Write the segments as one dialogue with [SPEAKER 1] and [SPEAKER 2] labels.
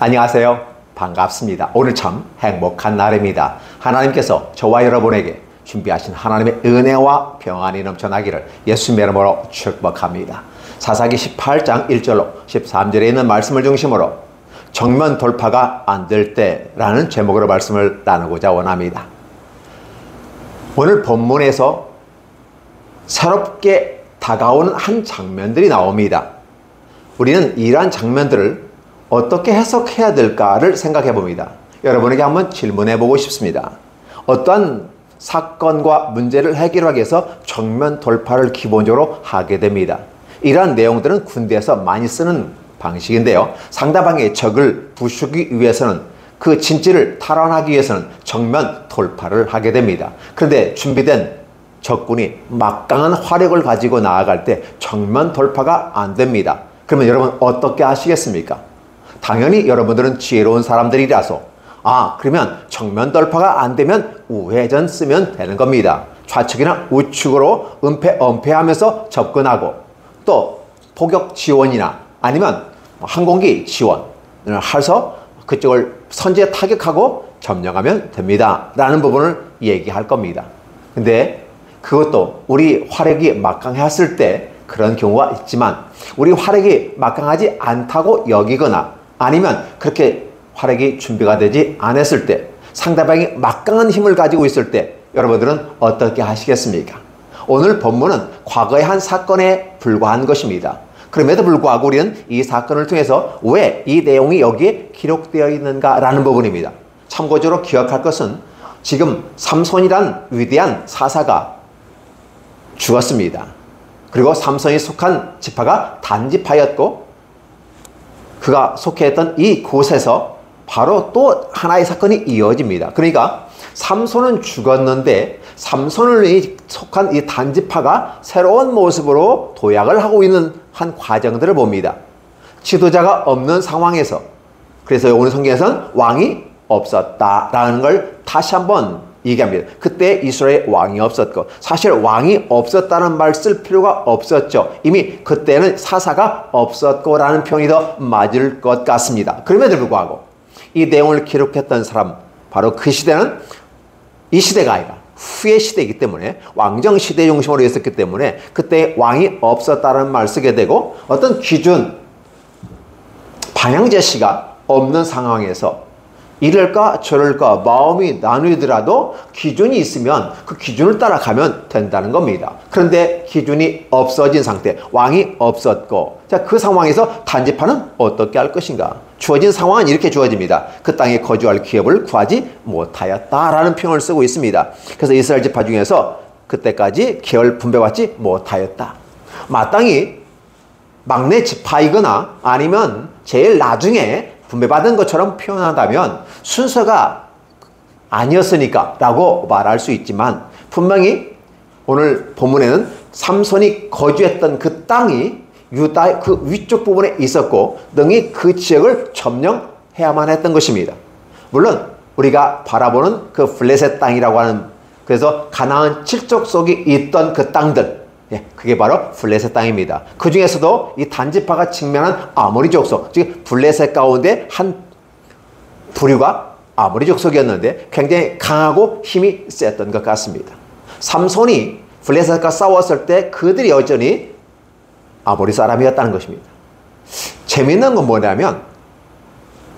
[SPEAKER 1] 안녕하세요. 반갑습니다. 오늘 참 행복한 날입니다. 하나님께서 저와 여러분에게 준비하신 하나님의 은혜와 평안이 넘쳐나기를 예수님의 이름으로 축복합니다. 사사기 18장 1절로 13절에 있는 말씀을 중심으로 정면 돌파가 안 될 때라는 제목으로 말씀을 나누고자 원합니다. 오늘 본문에서 새롭게 다가오는 한 장면들이 나옵니다. 우리는 이러한 장면들을 어떻게 해석해야 될까를 생각해 봅니다. 여러분에게 한번 질문해 보고 싶습니다. 어떠한 사건과 문제를 해결하기 위해서 정면 돌파를 기본적으로 하게 됩니다. 이러한 내용들은 군대에서 많이 쓰는 방식인데요. 상대방의 적을 부수기 위해서는 그 진지를 탈환하기 위해서는 정면 돌파를 하게 됩니다. 그런데 준비된 적군이 막강한 화력을 가지고 나아갈 때 정면 돌파가 안 됩니다. 그러면 여러분 어떻게 하시겠습니까? 당연히 여러분들은 지혜로운 사람들이라서 그러면 정면 돌파가 안 되면 우회전 쓰면 되는 겁니다. 좌측이나 우측으로 은폐하면서 접근하고 또 포격 지원이나 아니면 항공기 지원을 해서 그쪽을 선제 타격하고 점령하면 됩니다. 라는 부분을 얘기할 겁니다. 근데 그것도 우리 화력이 막강했을 때 그런 경우가 있지만 우리 화력이 막강하지 않다고 여기거나 아니면 그렇게 화력이 준비가 되지 않았을 때 상대방이 막강한 힘을 가지고 있을 때 여러분들은 어떻게 하시겠습니까? 오늘 본문은 과거의 한 사건에 불과한 것입니다. 그럼에도 불구하고 우리는 이 사건을 통해서 왜 이 내용이 여기에 기록되어 있는가라는 부분입니다. 참고적으로 기억할 것은 지금 삼손이란 위대한 사사가 죽었습니다. 그리고 삼손이 속한 지파가 단지파였고 그가 속해있던 이 곳에서 바로 또 하나의 사건이 이어집니다. 그러니까 삼손은 죽었는데 삼손을 속한 이 단지파가 새로운 모습으로 도약을 하고 있는 한 과정들을 봅니다. 지도자가 없는 상황에서 그래서 오늘 성경에서는 왕이 없었다라는 걸 다시 한번 얘기합니다. 그때 이스라엘 왕이 없었고 사실 왕이 없었다는 말 쓸 필요가 없었죠. 이미 그때는 사사가 없었고 라는 표현이 더 맞을 것 같습니다. 그럼에도 불구하고 이 내용을 기록했던 사람 바로 그 시대는 이 시대가 아니라 후의 시대이기 때문에 왕정 시대 중심으로 있었기 때문에 그때 왕이 없었다는 말 쓰게 되고 어떤 기준 방향 제시가 없는 상황에서 이럴까 저럴까 마음이 나누더라도 기준이 있으면 그 기준을 따라가면 된다는 겁니다. 그런데 기준이 없어진 상태, 왕이 없었고 자, 그 상황에서 단지파는 어떻게 할 것인가? 주어진 상황은 이렇게 주어집니다. 그 땅에 거주할 기업을 구하지 못하였다라는 표현을 쓰고 있습니다. 그래서 이스라엘 지파 중에서 그때까지 계열 분배받지 못하였다. 마땅히 막내 지파이거나 아니면 제일 나중에 분배받은 것처럼 표현한다면 순서가 아니었으니까 라고 말할 수 있지만 분명히 오늘 본문에는 삼손이 거주했던 그 땅이 유다의 그 위쪽 부분에 있었고 능히 그 지역을 점령해야만 했던 것입니다. 물론 우리가 바라보는 그 블레셋 땅이라고 하는 그래서 가나안 칠족 속에 있던 그 땅들 그게 바로 블레셋 땅입니다. 그 중에서도 이 단지파가 직면한 아모리 족속, 즉 블레셋 가운데 한 부류가 아모리 족속이었는데 굉장히 강하고 힘이 셌던 것 같습니다. 삼손이 블레셋과 싸웠을 때 그들이 여전히 아모리 사람이었다는 것입니다. 재미있는 건 뭐냐면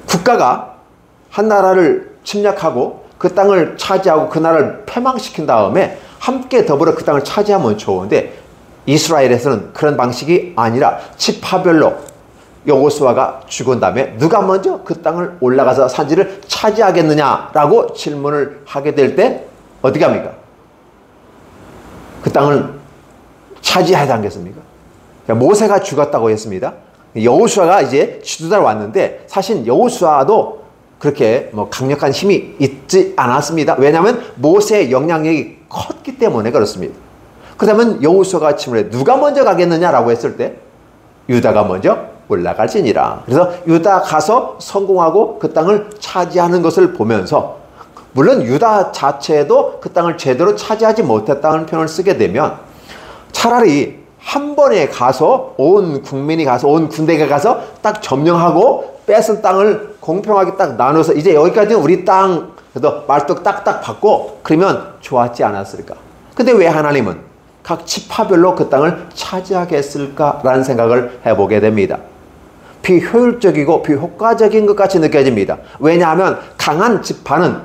[SPEAKER 1] 국가가 한 나라를 침략하고 그 땅을 차지하고 그 나라를 패망시킨 다음에 함께 더불어 그 땅을 차지하면 좋은데 이스라엘에서는 그런 방식이 아니라 지파별로 여호수아가 죽은 다음에 누가 먼저 그 땅을 올라가서 산지를 차지하겠느냐라고 질문을 하게 될 때 어떻게 합니까? 그 땅을 차지해야 하겠습니까? 모세가 죽었다고 했습니다. 여호수아가 이제 지도자로 왔는데 사실 여호수아도 그렇게 강력한 힘이 있지 않았습니다. 왜냐하면 모세의 영향력이 컸기 때문에 그렇습니다. 그러면 여호수아가 질문해 누가 먼저 가겠느냐라고 했을 때 유다가 먼저 올라갈지니라. 그래서 유다 가서 성공하고 그 땅을 차지하는 것을 보면서 물론 유다 자체도 그 땅을 제대로 차지하지 못했다는 표현을 쓰게 되면 차라리 한 번에 가서 온 국민이 가서 온 군대가 가서 딱 점령하고 뺏은 땅을 공평하게 딱 나눠서 이제 여기까지는 우리 땅 그래서 말뚝 딱딱 받고 그러면 좋았지 않았을까? 근데 왜 하나님은 각 지파별로 그 땅을 차지하게 했을까라는 생각을 해보게 됩니다. 비효율적이고 비효과적인 것 같이 느껴집니다. 왜냐하면 강한 지파는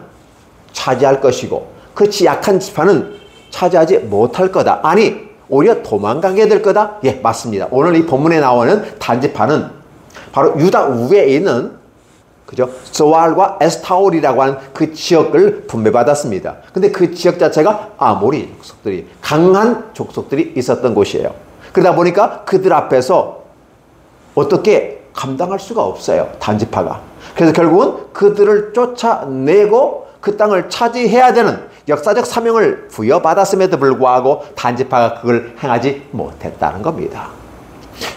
[SPEAKER 1] 차지할 것이고 그렇지 약한 지파는 차지하지 못할 거다. 아니 오히려 도망가게 될 거다? 예, 맞습니다. 오늘 이 본문에 나오는 단지파는 바로 유다 우회에 있는 그죠? 소알과 에스타올이라고 하는 그 지역을 분배받았습니다. 근데 그 지역 자체가 아모리 족속들이 강한 족속들이 있었던 곳이에요. 그러다 보니까 그들 앞에서 어떻게 감당할 수가 없어요. 단지파가. 그래서 결국은 그들을 쫓아내고 그 땅을 차지해야 되는 역사적 사명을 부여받았음에도 불구하고 단지파가 그걸 행하지 못했다는 겁니다.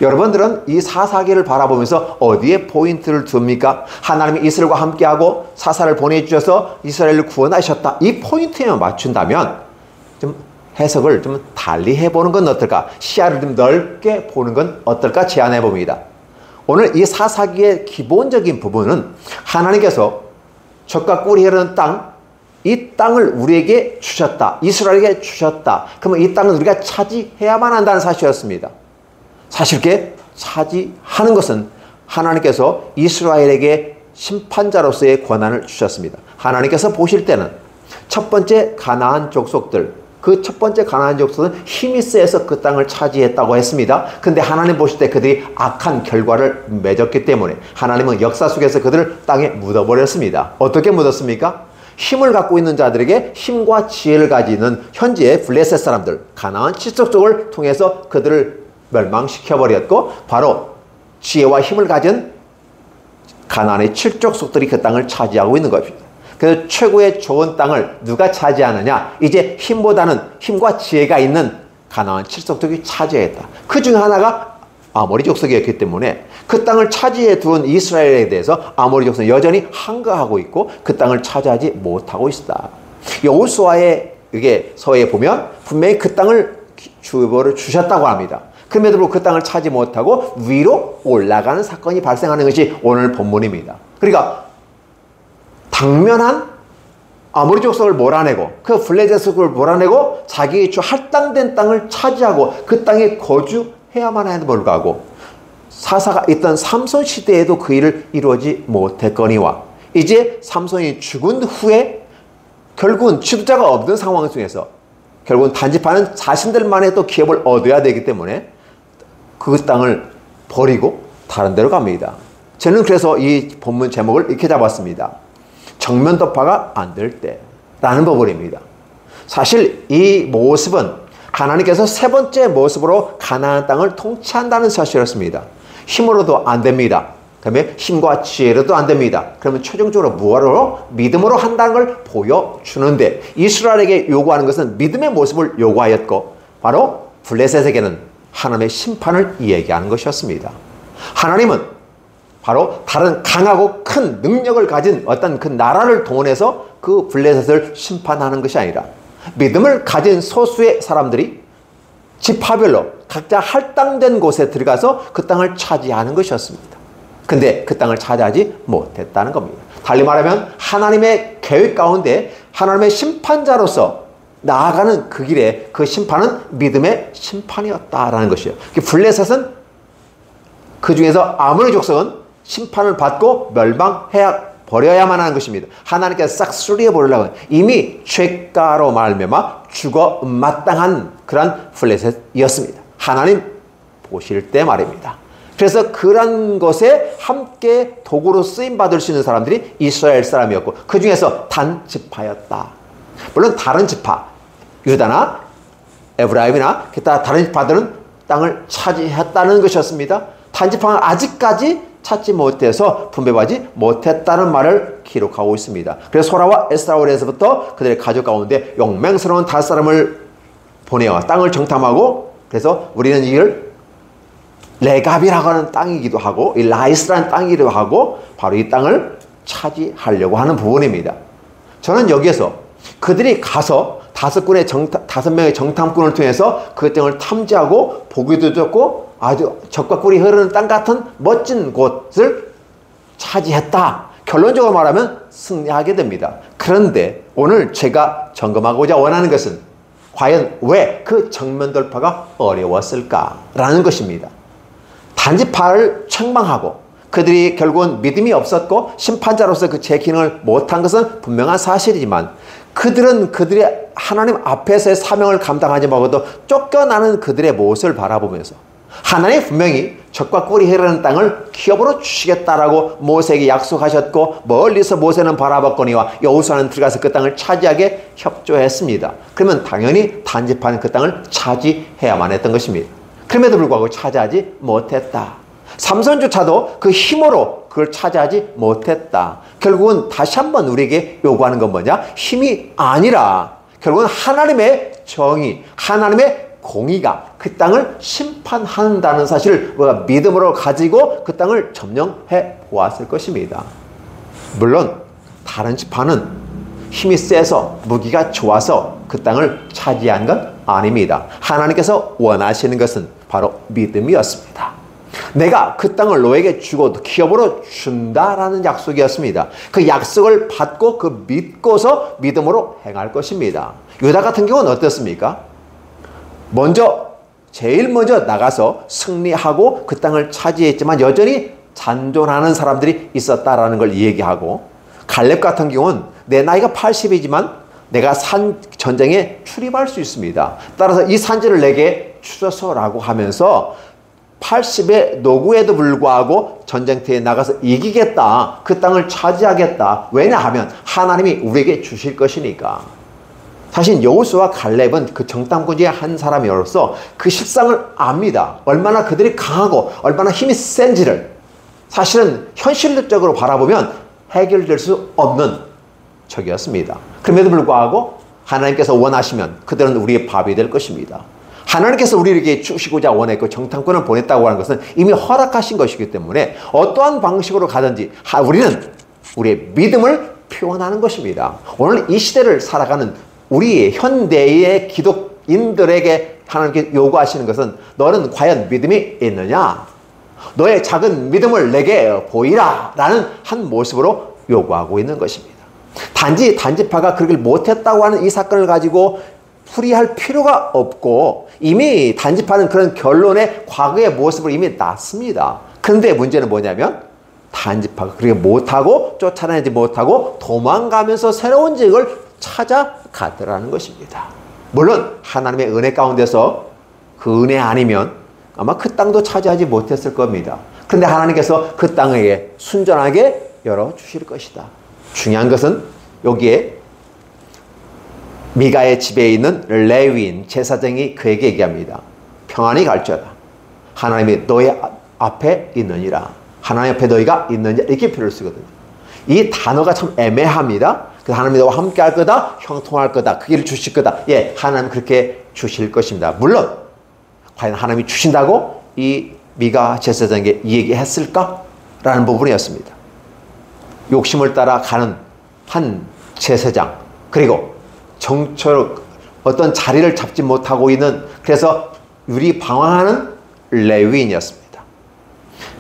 [SPEAKER 1] 여러분들은 이 사사기를 바라보면서 어디에 포인트를 둡니까? 하나님이 이스라엘과 함께하고 사사를 보내주셔서 이스라엘을 구원하셨다. 이 포인트에 맞춘다면 좀 해석을 좀 달리 해보는 건 어떨까? 시야를 좀 넓게 보는 건 어떨까? 제안해 봅니다. 오늘 이 사사기의 기본적인 부분은 하나님께서 젖과 꿀이 흐르는 땅, 이 땅을 우리에게 주셨다. 이스라엘에게 주셨다. 그러면 이 땅은 우리가 차지해야만 한다는 사실이었습니다. 사실 이렇게 차지하는 것은 하나님께서 이스라엘에게 심판자로서의 권한을 주셨습니다. 하나님께서 보실 때는 첫 번째 가나안 족속들, 그 첫 번째 가나안 족속은 힘이 세서 그 땅을 차지했다고 했습니다. 근데 하나님 보실 때 그들이 악한 결과를 맺었기 때문에 하나님은 역사 속에서 그들을 땅에 묻어버렸습니다. 어떻게 묻었습니까? 힘을 갖고 있는 자들에게 힘과 지혜를 가지는 현지의 블레셋 사람들, 가나안 칠족족을 통해서 그들을 멸망시켜버렸고 바로 지혜와 힘을 가진 가나안의 칠족속들이 그 땅을 차지하고 있는 것입니다. 그래서 최고의 좋은 땅을 누가 차지하느냐? 이제 힘과 지혜가 있는 가나안 칠족족이 차지했다. 그 중 하나가 아모리 족속이었기 때문에 그 땅을 차지해 두은 이스라엘에 대해서 아모리 족속은 여전히 항거하고 있고 그 땅을 차지하지 못하고 있다. 여호수아의 이게 서에 보면 분명히 그 땅을 주보를 주셨다고 합니다. 그럼에도 불구하고 그 땅을 차지 못하고 위로 올라가는 사건이 발생하는 것이 오늘 본문입니다. 그러니까 당면한 아모리 족속을 몰아내고 그 블레셋 족속을 몰아내고 자기 주 할당된 땅을 차지하고 그 땅에 거주해야만 해도 불구하고 사사가 있던 삼손 시대에도 그 일을 이루어지 못했거니와 이제 삼손이 죽은 후에 결국은 지도자가 없는 상황 속에서 결국은 단지파는 자신들만의 또 기업을 얻어야 되기 때문에 그 땅을 버리고 다른 데로 갑니다. 저는 그래서 이 본문 제목을 이렇게 잡았습니다. 정면 돌파가 안 될 때라는 부분입니다. 사실 이 모습은 하나님께서 세 번째 모습으로 가나안 땅을 통치한다는 사실이었습니다. 힘으로도 안 됩니다. 그다음에 힘과 지혜로도 안 됩니다. 그러면 최종적으로 무엇으로? 믿음으로 한다는 걸 보여주는데 이스라엘에게 요구하는 것은 믿음의 모습을 요구하였고 바로 블레셋에게는 하나님의 심판을 이야기하는 것이었습니다. 하나님은 바로 다른 강하고 큰 능력을 가진 어떤 그 나라를 동원해서 그 블레셋을 심판하는 것이 아니라 믿음을 가진 소수의 사람들이 지파별로 각자 할당된 곳에 들어가서 그 땅을 차지하는 것이었습니다. 근데 그 땅을 차지하지 못했다는 겁니다. 달리 말하면 하나님의 계획 가운데 하나님의 심판자로서 나아가는 그 길에 그 심판은 믿음의 심판이었다라는 것이에요. 블레셋은 그 중에서 아모리 족속은 심판을 받고 버려야만 하는 것입니다. 하나님께서 싹 수리해 버리려고 이미 죄가로 말미암아 죽어 마땅한 그런 블레셋이었습니다. 하나님 보실 때 말입니다. 그래서 그런 것에 함께 도구로 쓰임 받을 수 있는 사람들이 이스라엘 사람이었고 그 중에서 단 지파였다. 물론 다른 지파 유다나 에브라임이나 기타 다른 지파들은 땅을 차지했다는 것이었습니다. 단지파는 아직까지 찾지 못해서 분배받지 못했다는 말을 기록하고 있습니다. 그래서 소라와 에스타올에서부터 그들의 가족 가운데 용맹스러운 5사람을 보내어 땅을 정탐하고 그래서 우리는 이를 레갑이라고 하는 땅이기도 하고 이 라이스라는 땅이기도 하고 바로 이 땅을 차지하려고 하는 부분입니다. 저는 여기에서 그들이 가서 다섯 명의 정탐꾼을 통해서 그 땅을 탐지하고 보기도 좋고 아주 적과 꿀이 흐르는 땅 같은 멋진 곳을 차지했다. 결론적으로 말하면 승리하게 됩니다. 그런데 오늘 제가 점검하고자 원하는 것은 과연 왜 그 정면 돌파가 어려웠을까라는 것입니다. 단지파를 책망하고 그들이 결국은 믿음이 없었고 심판자로서 그 제 기능을 못한 것은 분명한 사실이지만 그들은 그들의 하나님 앞에서의 사명을 감당하지 못하고도 쫓겨나는 그들의 모습을 바라보면서 하나님이 분명히 적과 꿀이 흐르는 땅을 기업으로 주시겠다라고 모세에게 약속하셨고 멀리서 모세는 바라봤거니와 여호수아는 들어가서 그 땅을 차지하게 협조했습니다. 그러면 당연히 단지파는 그 땅을 차지해야만 했던 것입니다. 그럼에도 불구하고 차지하지 못했다. 삼손조차도 그 힘으로 그걸 차지하지 못했다. 결국은 다시 한번 우리에게 요구하는 건 뭐냐? 힘이 아니라 결국은 하나님의 정의, 하나님의 공의가 그 땅을 심판한다는 사실을 우리가 믿음으로 가지고 그 땅을 점령해 보았을 것입니다. 물론 다른 지파는 힘이 세서 무기가 좋아서 그 땅을 차지한 건 아닙니다. 하나님께서 원하시는 것은 바로 믿음이었습니다. 내가 그 땅을 너에게 주고 기업으로 준다라는 약속이었습니다. 그 약속을 받고 그 믿고서 믿음으로 행할 것입니다. 유다 같은 경우는 어떻습니까? 제일 먼저 나가서 승리하고 그 땅을 차지했지만 여전히 잔존하는 사람들이 있었다라는 걸 얘기하고, 갈렙 같은 경우는 내 나이가 80이지만 내가 전쟁에 출입할 수 있습니다. 따라서 이 산지를 내게 주소서라고 하면서 80의 노구에도 불구하고 전쟁터에 나가서 이기겠다. 그 땅을 차지하겠다. 왜냐하면 하나님이 우리에게 주실 것이니까. 사실 여호수아와 갈렙은 그 정탐꾼 중에 한 사람으로서 그 실상을 압니다. 얼마나 그들이 강하고 얼마나 힘이 센지를. 사실은 현실적으로 바라보면 해결될 수 없는 적이었습니다. 그럼에도 불구하고 하나님께서 원하시면 그들은 우리의 밥이 될 것입니다. 하나님께서 우리에게 주시고자 원했고 정탐꾼을 보냈다고 하는 것은 이미 허락하신 것이기 때문에 어떠한 방식으로 가든지 우리는 우리의 믿음을 표현하는 것입니다. 오늘 이 시대를 살아가는 우리 현대의 기독인들에게 하나님께 요구하시는 것은 너는 과연 믿음이 있느냐? 너의 작은 믿음을 내게 보이라 라는 한 모습으로 요구하고 있는 것입니다. 단지 단지파가 그러길 못했다고 하는 이 사건을 가지고 풀이할 필요가 없고 이미 단지파는 그런 결론의 과거의 모습을 이미 났습니다. 그런데 문제는 뭐냐면 단지파가 그렇게 못하고 쫓아내지 못하고 도망가면서 새로운 지역을 찾아가더라는 것입니다. 물론 하나님의 은혜 가운데서 그 은혜 아니면 아마 그 땅도 차지하지 못했을 겁니다. 그런데 하나님께서 그 땅에게 순전하게 열어주실 것이다. 중요한 것은 여기에 미가의 집에 있는 레위인 제사장이 그에게 얘기합니다. 평안히 갈지어다. 하나님이 너의 앞에 있느니라. 하나님 앞에 너희가 있느니라. 이렇게 표현을 쓰거든요. 이 단어가 참 애매합니다. 하나님이 너와 함께 할 거다. 형통할 거다. 그 길을 주실 거다. 예, 하나님 그렇게 주실 것입니다. 물론 과연 하나님이 주신다고 이 미가 제사장에게 얘기했을까? 라는 부분이었습니다. 욕심을 따라 가는 한 제사장, 그리고 정처럼 어떤 자리를 잡지 못하고 있는, 그래서 유리방황하는 레위인이었습니다.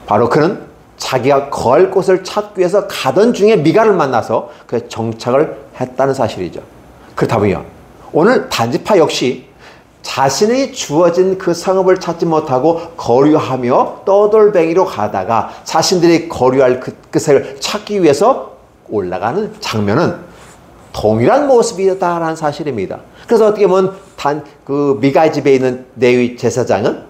[SPEAKER 1] 바로 그는 자기가 거할 곳을 찾기 위해서 가던 중에 미가를 만나서 그 정착을 했다는 사실이죠. 그렇다면 오늘 단지파 역시 자신이 주어진 그 성읍을 찾지 못하고 거류하며 떠돌뱅이로 가다가 자신들이 거류할 그것을 찾기 위해서 올라가는 장면은 동일한 모습이었다라는 사실입니다. 그래서 어떻게 보면 그 미가의 집에 있는 레위 제사장은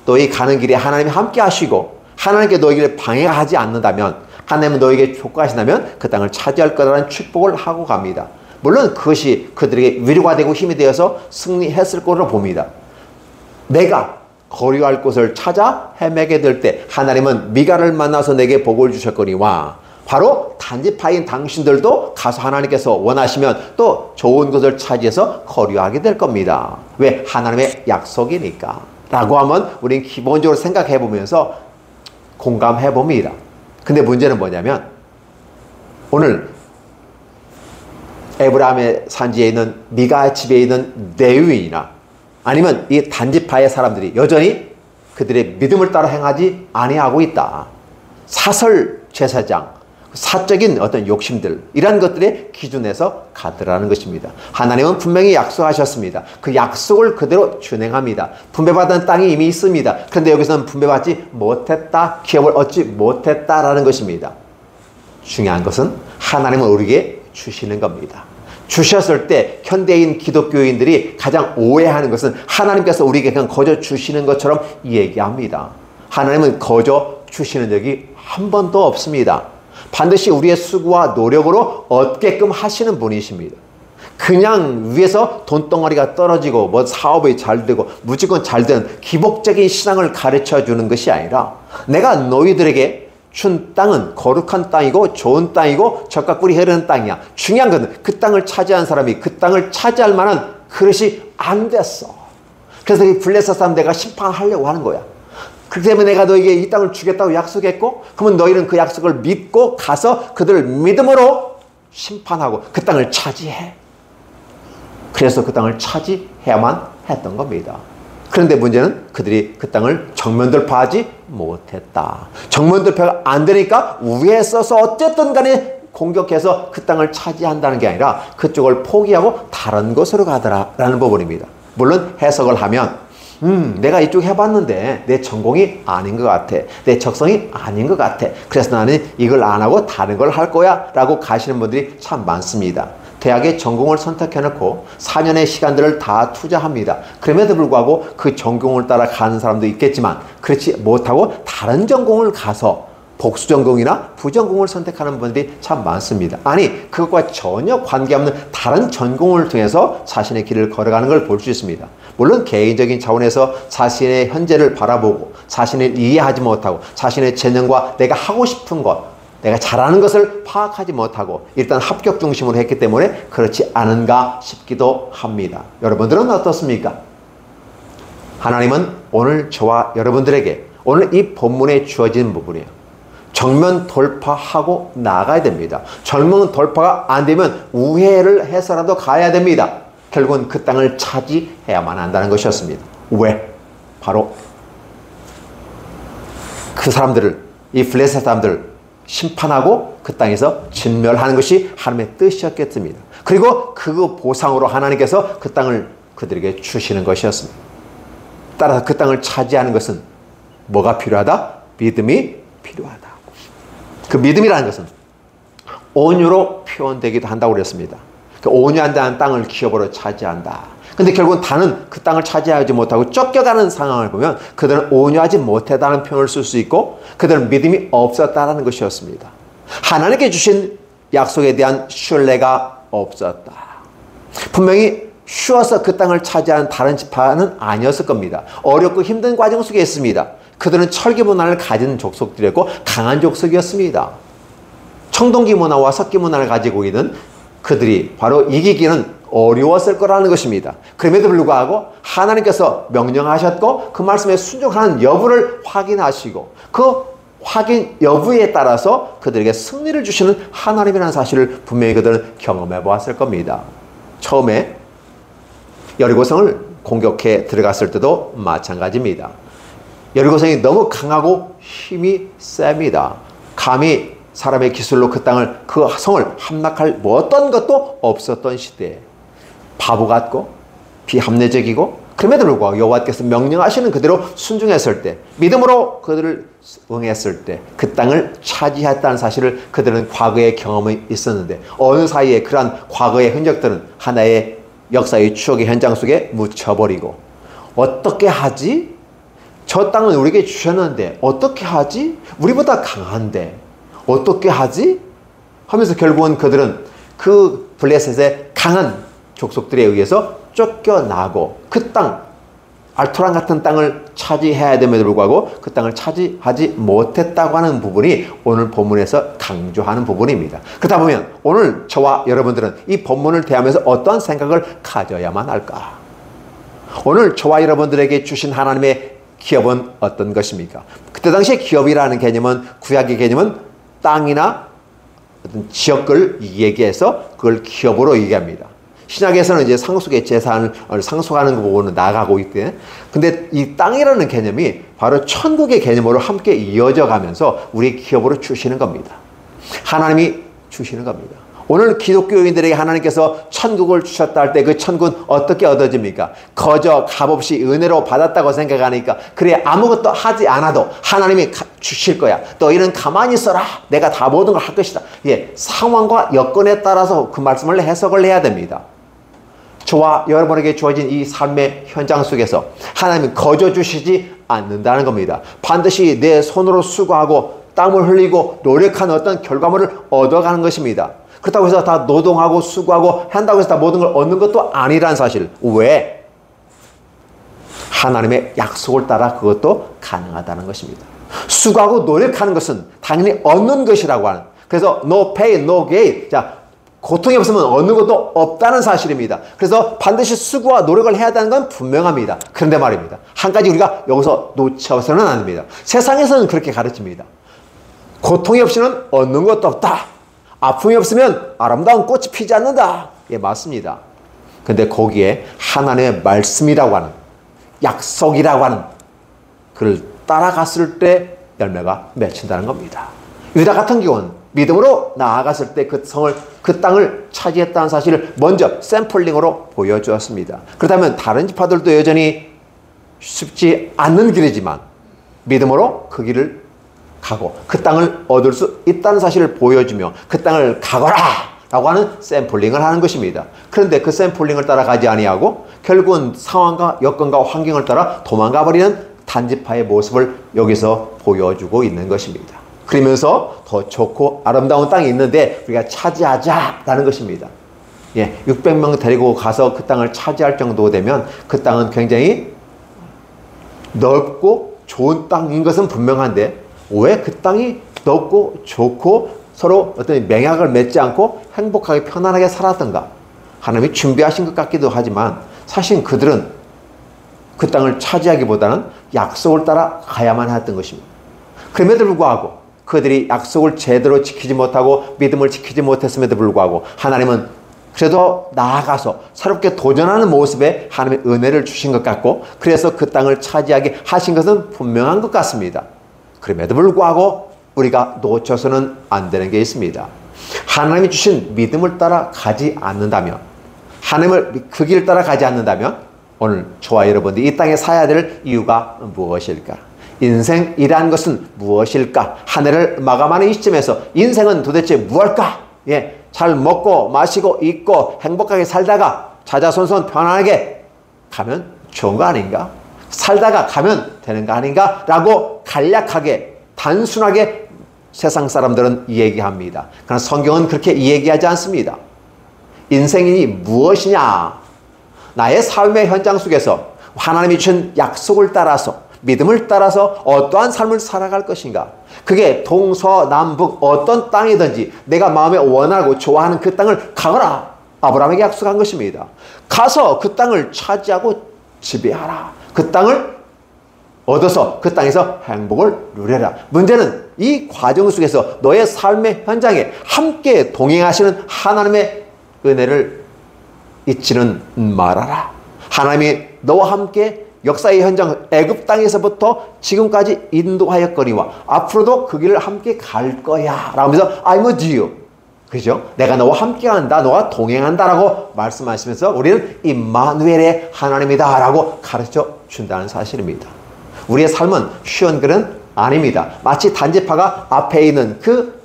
[SPEAKER 1] 너희 가는 길에 하나님이 함께 하시고 하나님께 너희를 방해하지 않는다면, 하나님은 너희에게 촉구하신다면 그 땅을 차지할 거라는 축복을 하고 갑니다. 물론 그것이 그들에게 위로가 되고 힘이 되어서 승리했을 것으로 봅니다. 내가 거류할 곳을 찾아 헤매게 될 때 하나님은 미가를 만나서 내게 복을 주셨거니와 바로 단지파인 당신들도 가서 하나님께서 원하시면 또 좋은 것을 차지해서 거류하게 될 겁니다. 왜? 하나님의 약속이니까 라고 하면 우리는 기본적으로 생각해 보면서 공감해 봅니다. 근데 문제는 뭐냐면 오늘 에브라임의 산지에 있는 미가 집에 있는 레위인이나 아니면 이 단지파의 사람들이 여전히 그들의 믿음을 따라 행하지 아니하고 있다. 사설 제사장, 사적인 어떤 욕심들, 이런 것들의 기준에서 가더라는 것입니다. 하나님은 분명히 약속하셨습니다. 그 약속을 그대로 준행합니다. 분배받은 땅이 이미 있습니다. 그런데 여기서는 분배받지 못했다, 기업을 얻지 못했다라는 것입니다. 중요한 것은 하나님은 우리에게 주시는 겁니다. 주셨을 때 현대인 기독교인들이 가장 오해하는 것은 하나님께서 우리에게 그냥 거저 주시는 것처럼 얘기합니다. 하나님은 거저 주시는 적이 한 번도 없습니다. 반드시 우리의 수고와 노력으로 얻게끔 하시는 분이십니다. 그냥 위에서 돈덩어리가 떨어지고 뭐 사업이 잘 되고 무조건 잘 되는 기복적인 신앙을 가르쳐 주는 것이 아니라 내가 너희들에게 준 땅은 거룩한 땅이고 좋은 땅이고 젖과 꿀이 흐르는 땅이야. 중요한 것은 그 땅을 차지한 사람이 그 땅을 차지할 만한 그릇이 안 됐어. 그래서 이 블레셋 사람 내가 심판하려고 하는 거야. 그렇기 때문에 내가 너에게 이 땅을 주겠다고 약속했고, 그러면 너희는 그 약속을 믿고 가서 그들을 믿음으로 심판하고 그 땅을 차지해. 그래서 그 땅을 차지해야만 했던 겁니다. 그런데 문제는 그들이 그 땅을 정면 돌파하지 못했다. 정면 돌파가 안 되니까 위에 서서 어쨌든 간에 공격해서 그 땅을 차지한다는 게 아니라 그쪽을 포기하고 다른 곳으로 가더라라는 부분입니다. 물론 해석을 하면 내가 이쪽 해봤는데 내 전공이 아닌 것 같아. 내 적성이 아닌 것 같아. 그래서 나는 이걸 안 하고 다른 걸 할 거야 라고 가시는 분들이 참 많습니다. 대학에 전공을 선택해놓고 4년의 시간들을 다 투자합니다. 그럼에도 불구하고 그 전공을 따라 가는 사람도 있겠지만 그렇지 못하고 다른 전공을 가서 복수 전공이나 부전공을 선택하는 분들이 참 많습니다. 아니, 그것과 전혀 관계없는 다른 전공을 통해서 자신의 길을 걸어가는 걸 볼 수 있습니다. 물론 개인적인 차원에서 자신의 현재를 바라보고 자신을 이해하지 못하고 자신의 재능과 내가 하고 싶은 것, 내가 잘하는 것을 파악하지 못하고 일단 합격 중심으로 했기 때문에 그렇지 않은가 싶기도 합니다. 여러분들은 어떻습니까? 하나님은 오늘 저와 여러분들에게 오늘 이 본문에 주어진 부분이에요. 정면 돌파하고 나가야 됩니다. 정면 돌파가 안 되면 우회를 해서라도 가야 됩니다. 결국은 그 땅을 차지해야만 한다는 것이었습니다. 왜? 바로 그 사람들을, 이 블레셋 사람들을 심판하고 그 땅에서 진멸하는 것이 하나님의 뜻이었겠습니다. 그리고 그 보상으로 하나님께서 그 땅을 그들에게 주시는 것이었습니다. 따라서 그 땅을 차지하는 것은 뭐가 필요하다? 믿음이 필요하다. 그 믿음이라는 것은 온유로 표현되기도 한다고 그랬습니다. 그 온유한다는 땅을 기업으로 차지한다. 근데 결국은 다는 그 땅을 차지하지 못하고 쫓겨가는 상황을 보면 그들은 온유하지 못했다는 표현을 쓸 수 있고 그들은 믿음이 없었다는 것이었습니다. 하나님께 주신 약속에 대한 신뢰가 없었다. 분명히 쉬워서 그 땅을 차지하는 다른 지파는 아니었을 겁니다. 어렵고 힘든 과정 속에 있습니다. 그들은 철기 문화를 가진 족속들이었고 강한 족속이었습니다. 청동기 문화와 석기 문화를 가지고 있는 그들이 바로 이기기는 어려웠을 거라는 것입니다. 그럼에도 불구하고 하나님께서 명령하셨고 그 말씀에 순종하는 여부를 확인하시고 그 확인 여부에 따라서 그들에게 승리를 주시는 하나님이라는 사실을 분명히 그들은 경험해 보았을 겁니다. 처음에 여리고성을 공격해 들어갔을 때도 마찬가지입니다. 여리고성이 너무 강하고 힘이 셉니다. 감히 사람의 기술로 그 땅을, 그 성을 함락할 어떤 것도 없었던 시대에 바보 같고 비합리적이고 그럼에도 불구하고 여호와께서 명령하시는 그대로 순종했을 때, 믿음으로 그들을 응했을 때 그 땅을 차지했다는 사실을 그들은 과거의 경험이 있었는데 어느 사이에 그러한 과거의 흔적들은 하나의 역사의 추억의 현장 속에 묻혀버리고 어떻게 하지? 저 땅은 우리에게 주셨는데 어떻게 하지? 우리보다 강한데 어떻게 하지? 하면서 결국은 그들은 그 블레셋의 강한 족속들에 의해서 쫓겨나고 그 땅, 알토란 같은 땅을 차지해야 됨에도 불구하고 그 땅을 차지하지 못했다고 하는 부분이 오늘 본문에서 강조하는 부분입니다. 그렇다 보면 오늘 저와 여러분들은 이 본문을 대하면서 어떠한 생각을 가져야만 할까? 오늘 저와 여러분들에게 주신 하나님의 기업은 어떤 것입니까? 그때 당시에 기업이라는 개념은, 구약의 개념은 땅이나 어떤 지역을 얘기해서 그걸 기업으로 얘기합니다. 신약에서는 이제 상속의 재산을 상속하는 거 보고는 나아가고 있대. 근데 이 땅이라는 개념이 바로 천국의 개념으로 함께 이어져 가면서 우리 기업으로 주시는 겁니다. 하나님이 주시는 겁니다. 오늘 기독교인들에게 하나님께서 천국을 주셨다 할 때 그 천국은 어떻게 얻어집니까? 거저 값없이 은혜로 받았다고 생각하니까 그래 아무것도 하지 않아도 하나님이 주실 거야. 너희는 가만히 있어라. 내가 다 모든 걸 할 것이다. 예, 상황과 여건에 따라서 그 말씀을 해석을 해야 됩니다. 저와 여러분에게 주어진 이 삶의 현장 속에서 하나님이 거저 주시지 않는다는 겁니다. 반드시 내 손으로 수고하고 땀을 흘리고 노력한 어떤 결과물을 얻어가는 것입니다. 그렇다고 해서 다 노동하고 수고하고 한다고 해서 다 모든 걸 얻는 것도 아니란 사실. 왜? 하나님의 약속을 따라 그것도 가능하다는 것입니다. 수고하고 노력하는 것은 당연히 얻는 것이라고 하는. 그래서 no pay, no gain. 자, 고통이 없으면 얻는 것도 없다는 사실입니다. 그래서 반드시 수고와 노력을 해야 하는 건 분명합니다. 그런데 말입니다. 한 가지 우리가 여기서 놓쳐서는 안 됩니다. 세상에서는 그렇게 가르칩니다. 고통이 없이는 얻는 것도 없다. 아픔이 없으면 아름다운 꽃이 피지 않는다. 예, 맞습니다. 근데 거기에 하나님의 말씀이라고 하는, 약속이라고 하는 그를 따라갔을 때 열매가 맺힌다는 겁니다. 유다 같은 경우는 믿음으로 나아갔을 때 그 성을, 그 땅을 차지했다는 사실을 먼저 샘플링으로 보여주었습니다. 그렇다면 다른 지파들도 여전히 쉽지 않는 길이지만 믿음으로 그 길을 가고 그 땅을 얻을 수 있다는 사실을 보여주며 그 땅을 가거라 라고 하는 샘플링을 하는 것입니다. 그런데 그 샘플링을 따라가지 아니하고 결국은 상황과 여건과 환경을 따라 도망가 버리는 단지파의 모습을 여기서 보여주고 있는 것입니다. 그러면서 더 좋고 아름다운 땅이 있는데 우리가 차지하자라는 것입니다. 예, 600명 데리고 가서 그 땅을 차지할 정도 되면 그 땅은 굉장히 넓고 좋은 땅인 것은 분명한데 왜 그 땅이 넓고 좋고 서로 어떤 맹약을 맺지 않고 행복하게 편안하게 살았던가? 하나님이 준비하신 것 같기도 하지만 사실 그들은 그 땅을 차지하기보다는 약속을 따라 가야만 했던 것입니다. 그럼에도 불구하고 그들이 약속을 제대로 지키지 못하고 믿음을 지키지 못했음에도 불구하고 하나님은 그래도 나아가서 새롭게 도전하는 모습에 하나님의 은혜를 주신 것 같고 그래서 그 땅을 차지하게 하신 것은 분명한 것 같습니다. 그럼에도 불구하고 우리가 놓쳐서는 안 되는 게 있습니다. 하나님이 주신 믿음을 따라 가지 않는다면, 하나님을 그 길을 따라 가지 않는다면 오늘 저와 여러분들이 이 땅에 살아야 될 이유가 무엇일까? 인생이란 것은 무엇일까? 한 해를 마감하는 이 시점에서 인생은 도대체 무엇일까? 예, 잘 먹고 마시고 입고 행복하게 살다가 자자손손 편안하게 가면 좋은 거 아닌가? 살다가 가면 되는 거 아닌가? 라고 간략하게 단순하게 세상 사람들은 얘기합니다. 그러나 성경은 그렇게 얘기하지 않습니다. 인생이 무엇이냐? 나의 삶의 현장 속에서 하나님이 주신 약속을 따라서 믿음을 따라서 어떠한 삶을 살아갈 것인가? 그게 동서남북 어떤 땅이든지 내가 마음에 원하고 좋아하는 그 땅을 가거라. 아브라함에게 약속한 것입니다. 가서 그 땅을 차지하고 지배하라. 그 땅을 얻어서 그 땅에서 행복을 누려라. 문제는 이 과정 속에서 너의 삶의 현장에 함께 동행하시는 하나님의 은혜를 잊지는 말아라. 하나님이 너와 함께 역사의 현장 애굽 땅에서부터 지금까지 인도하였거니와 앞으로도 그 길을 함께 갈 거야 라고 하면서 I'm with you. 그죠? 내가 너와 함께 한다. 너와 동행한다 라고 말씀하시면서 우리는 임마누엘의 하나님이다 라고 가르쳐 준다는 사실입니다. 우리의 삶은 쉬운 길은 아닙니다. 마치 단지파가 앞에 있는 그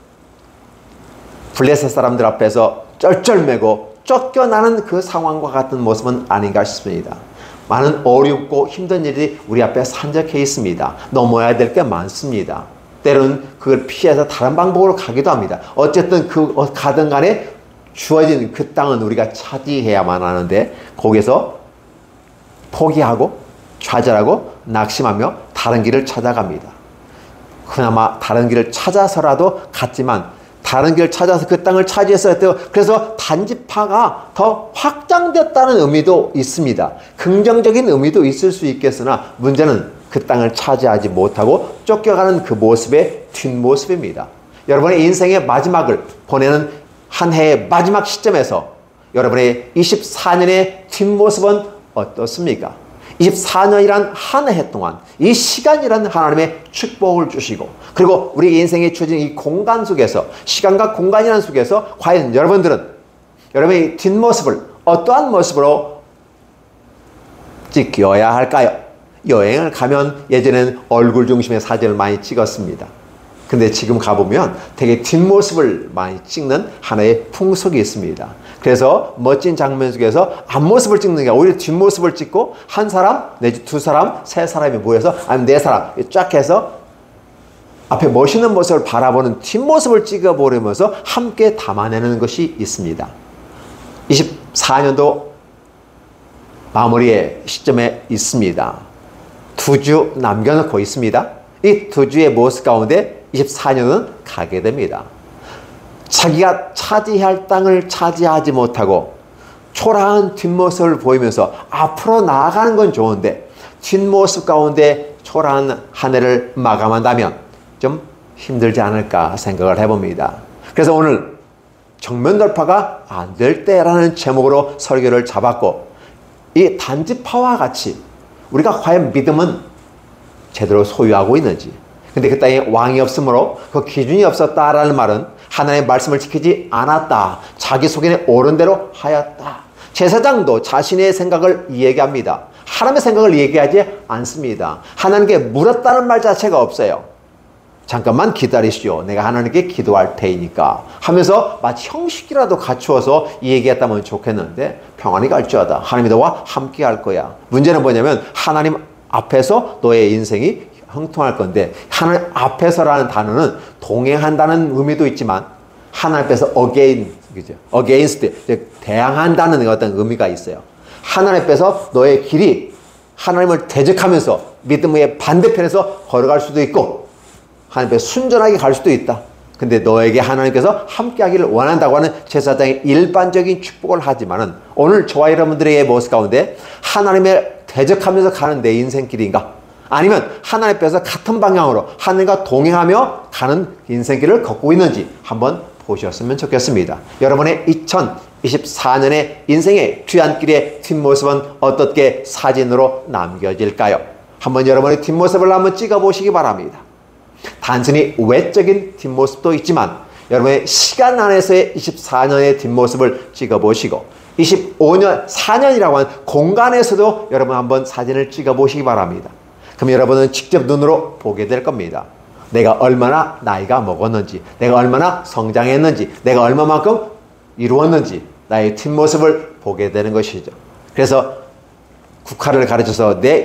[SPEAKER 1] 블레셋 사람들 앞에서 쩔쩔매고 쫓겨나는 그 상황과 같은 모습은 아닌가 싶습니다. 많은 어렵고 힘든 일이 우리 앞에 산적해 있습니다. 넘어야 될 게 많습니다. 때로는 그걸 피해서 다른 방법으로 가기도 합니다. 어쨌든 그 가든 간에 주어진 그 땅은 우리가 차지해야만 하는데 거기서 포기하고 좌절하고 낙심하며 다른 길을 찾아갑니다. 그나마 다른 길을 찾아서라도 갔지만 다른 길을 찾아서 그 땅을 차지했어야 했대요. 그래서 단지파가 더 확장됐다는 의미도 있습니다. 긍정적인 의미도 있을 수 있겠으나 문제는 그 땅을 차지하지 못하고 쫓겨가는 그 모습의 뒷모습입니다. 여러분의 인생의 마지막을 보내는 한 해의 마지막 시점에서 여러분의 24년의 뒷모습은 어떻습니까? 24년이란 한 해 동안 이 시간이란 하나님의 축복을 주시고, 그리고 우리 인생에 주어진 이 공간 속에서, 시간과 공간이라는 속에서 과연 여러분들은 여러분의 뒷모습을 어떠한 모습으로 찍어야 할까요? 여행을 가면 예전에는 얼굴 중심의 사진을 많이 찍었습니다. 근데 지금 가보면 되게 뒷모습을 많이 찍는 하나의 풍속이 있습니다. 그래서 멋진 장면 속에서 앞모습을 찍는 게 오히려 뒷모습을 찍고, 한 사람 내지 두 사람, 세 사람이 모여서, 아니면 네 사람 쫙 해서 앞에 멋있는 모습을 바라보는 뒷모습을 찍어보려면서 함께 담아내는 것이 있습니다. 24년도 마무리의 시점에 있습니다. 2주 남겨놓고 있습니다. 이 2주의 모습 가운데 24년은 가게 됩니다. 자기가 차지해야 할 땅을 차지하지 못하고 초라한 뒷모습을 보이면서 앞으로 나아가는 건 좋은데 뒷모습 가운데 초라한 한 해를 마감한다면 좀 힘들지 않을까 생각을 해봅니다. 그래서 오늘 정면 돌파가 안 될 때라는 제목으로 설교를 잡았고, 이 단지파와 같이 우리가 과연 믿음은 제대로 소유하고 있는지, 근데 그 땅에 왕이 없으므로 그 기준이 없었다라는 말은 하나님의 말씀을 지키지 않았다, 자기 속에 옳은 대로 하였다. 제사장도 자신의 생각을 얘기합니다. 하나님의 생각을 얘기하지 않습니다. 하나님께 물었다는 말 자체가 없어요. 잠깐만 기다리시오, 내가 하나님께 기도할 테니까 하면서 마치 형식이라도 갖추어서 얘기했다면 좋겠는데, 평안히 갈지어다, 하나님이 너와 함께 할 거야. 문제는 뭐냐면 하나님 앞에서 너의 인생이 형통할 건데, 하나님 앞에서라는 단어는 동행한다는 의미도 있지만 하나님 앞에서 against, 대항한다는 어떤 의미가 있어요. 하나님 앞에서 너의 길이 하나님을 대적하면서 믿음의 반대편에서 걸어갈 수도 있고, 하나님 앞에 순전하게 갈 수도 있다. 근데 너에게 하나님께서 함께 하기를 원한다고 하는 제사장의 일반적인 축복을 하지만은, 오늘 저와 여러분들의 모습 가운데 하나님의 대적하면서 가는 내 인생길인가? 아니면 하나님 앞에서 같은 방향으로 하나님과 동행하며 가는 인생길을 걷고 있는지 한번 보셨으면 좋겠습니다. 여러분의 2024년의 인생의 뒤안길의 뒷모습은 어떻게 사진으로 남겨질까요? 한번 여러분의 뒷모습을 한번 찍어보시기 바랍니다. 단순히 외적인 뒷모습도 있지만 여러분의 시간 안에서의 24년의 뒷모습을 찍어보시고, 25년, 4년이라고 하는 공간에서도 여러분 한번 사진을 찍어보시기 바랍니다. 그럼 여러분은 직접 눈으로 보게 될 겁니다. 내가 얼마나 나이가 먹었는지, 내가 얼마나 성장했는지, 내가 얼마만큼 이루었는지 나의 뒷모습을 보게 되는 것이죠. 그래서 국화를 가르쳐서 내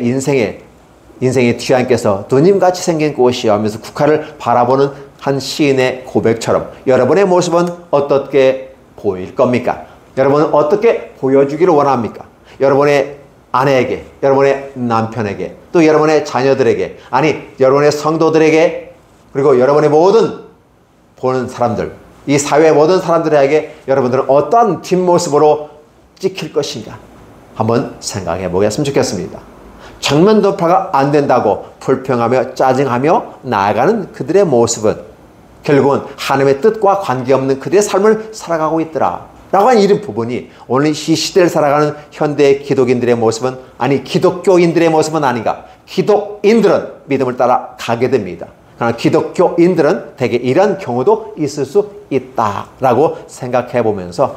[SPEAKER 1] 인생의 뒤안께서 누님같이 생긴 꽃이요 하면서 국화를 바라보는 한 시인의 고백처럼 여러분의 모습은 어떻게 보일 겁니까? 여러분은 어떻게 보여주기를 원합니까? 여러분의 아내에게, 여러분의 남편에게, 또 여러분의 자녀들에게, 아니 여러분의 성도들에게, 그리고 여러분의 모든 보는 사람들, 이 사회의 모든 사람들에게 여러분들은 어떠한 뒷모습으로 찍힐 것인가 한번 생각해 보겠으면 좋겠습니다. 정면 돌파가 안 된다고 불평하며 짜증하며 나아가는 그들의 모습은 결국은 하나님의 뜻과 관계없는 그들의 삶을 살아가고 있더라 라고 하는 이런 부분이 오늘 이 시대를 살아가는 현대 기독인들의 모습은, 아니 기독교인들의 모습은 아닌가. 기독인들은 믿음을 따라 가게 됩니다. 그러나 기독교인들은 대개 이런 경우도 있을 수 있다라고 생각해 보면서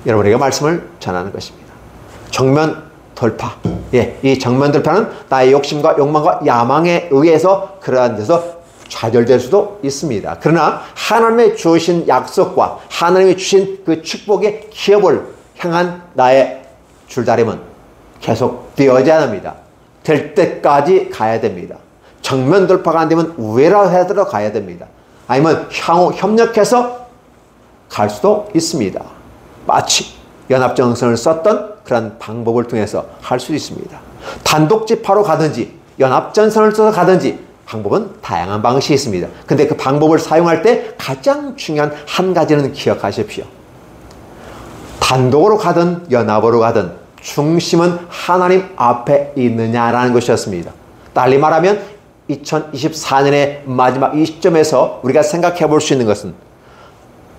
[SPEAKER 1] 여러분에게 말씀을 전하는 것입니다. 정면 돌파. 이 정면 돌파는 나의 욕심과 욕망과 야망에 의해서 그러한 데서 좌절될 수도 있습니다. 그러나 하나님의 주신 약속과 하나님이 주신 그 축복의 기업을 향한 나의 줄다림은 계속 되어져야 합니다. 될 때까지 가야 됩니다. 정면 돌파가 안 되면 우회라 해도 가야 됩니다. 아니면 향후 협력해서 갈 수도 있습니다. 마치 연합정선을 썼던 그런 방법을 통해서 할 수 있습니다. 단독지파로 가든지 연합전선을 써서 가든지 방법은 다양한 방식이 있습니다. 근데 그 방법을 사용할 때 가장 중요한 한 가지는 기억하십시오. 단독으로 가든 연합으로 가든 중심은 하나님 앞에 있느냐라는 것이었습니다. 달리 말하면 2024년의 마지막 이 시점에서 우리가 생각해 볼 수 있는 것은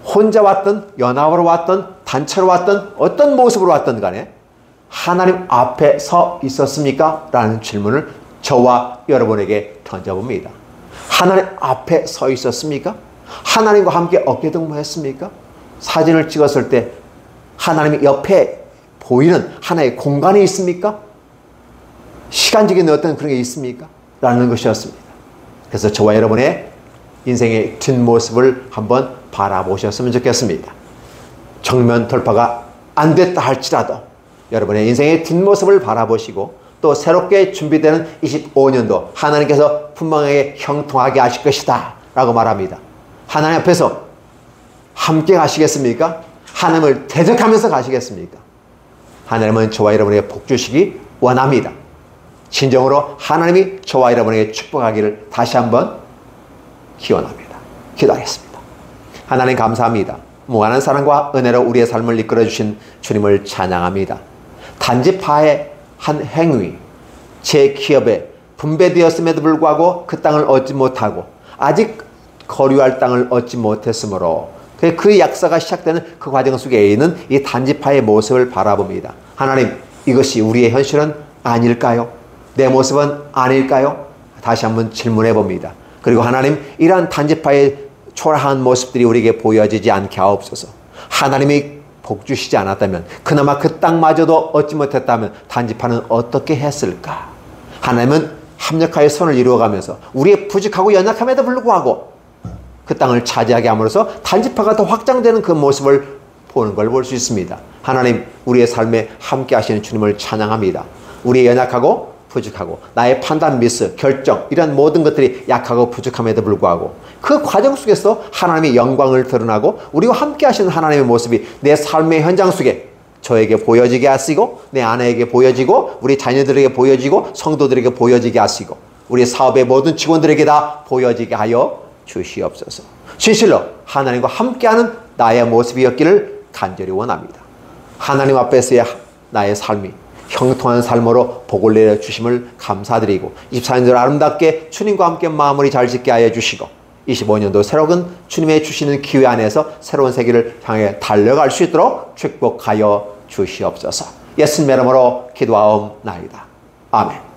[SPEAKER 1] 혼자 왔든 연합으로 왔든 단체로 왔든 어떤 모습으로 왔든 간에 하나님 앞에 서 있었습니까? 라는 질문을 저와 여러분에게 던져봅니다. 하나님 앞에 서 있었습니까? 하나님과 함께 어깨동무했습니까? 사진을 찍었을 때 하나님이 옆에 보이는 하나의 공간이 있습니까? 시간적인 어떤 그런 게 있습니까? 라는 것이었습니다. 그래서 저와 여러분의 인생의 뒷모습을 한번 바라보셨으면 좋겠습니다. 정면 돌파가 안 됐다 할지라도 여러분의 인생의 뒷모습을 바라보시고 또 새롭게 준비되는 25년도 하나님께서 분명하게 형통하게 하실 것이다 라고 말합니다. 하나님 앞에서 함께 가시겠습니까? 하나님을 대적하면서 가시겠습니까? 하나님은 저와 여러분에게 복 주시기 원합니다. 진정으로 하나님이 저와 여러분에게 축복하기를 다시 한번 기원합니다. 기도하겠습니다. 하나님 감사합니다. 무한한 사랑과 은혜로 우리의 삶을 이끌어주신 주님을 찬양합니다. 단지파의 한 행위, 제 기업에 분배되었음에도 불구하고 그 땅을 얻지 못하고 아직 거류할 땅을 얻지 못했으므로 그 약사가 시작되는 그 과정 속에 있는 이 단지파의 모습을 바라봅니다. 하나님, 이것이 우리의 현실은 아닐까요? 내 모습은 아닐까요? 다시 한번 질문해 봅니다. 그리고 하나님, 이러한 단지파의 초라한 모습들이 우리에게 보여지지 않게 하옵소서. 하나님이 복 주시지 않았다면, 그나마 그 땅마저도 얻지 못했다면 단지파는 어떻게 했을까? 하나님은 합력하여 선을 이루어가면서 우리의 부족하고 연약함에도 불구하고 그 땅을 차지하게 함으로써 단지파가 더 확장되는 그 모습을 보는 걸 볼 수 있습니다. 하나님, 우리의 삶에 함께 하시는 주님을 찬양합니다. 우리의 연약하고 부족하고 나의 판단 미스, 결정 이런 모든 것들이 약하고 부족함에도 불구하고 그 과정 속에서 하나님의 영광을 드러나고 우리와 함께 하시는 하나님의 모습이 내 삶의 현장 속에 저에게 보여지게 하시고 내 아내에게 보여지고 우리 자녀들에게 보여지고 성도들에게 보여지게 하시고 우리 사업의 모든 직원들에게 다 보여지게 하여 주시옵소서. 진실로 하나님과 함께하는 나의 모습이었기를 간절히 원합니다. 하나님 앞에서의 나의 삶이 형통한 삶으로 복을 내려주심을 감사드리고 24년도 아름답게 주님과 함께 마무리 잘 짓게 하여 주시고 25년도 새로운 주님의 주시는 기회 안에서 새로운 세계를 향해 달려갈 수 있도록 축복하여 주시옵소서. 예수님의 이름으로 기도하옵나이다. 아멘.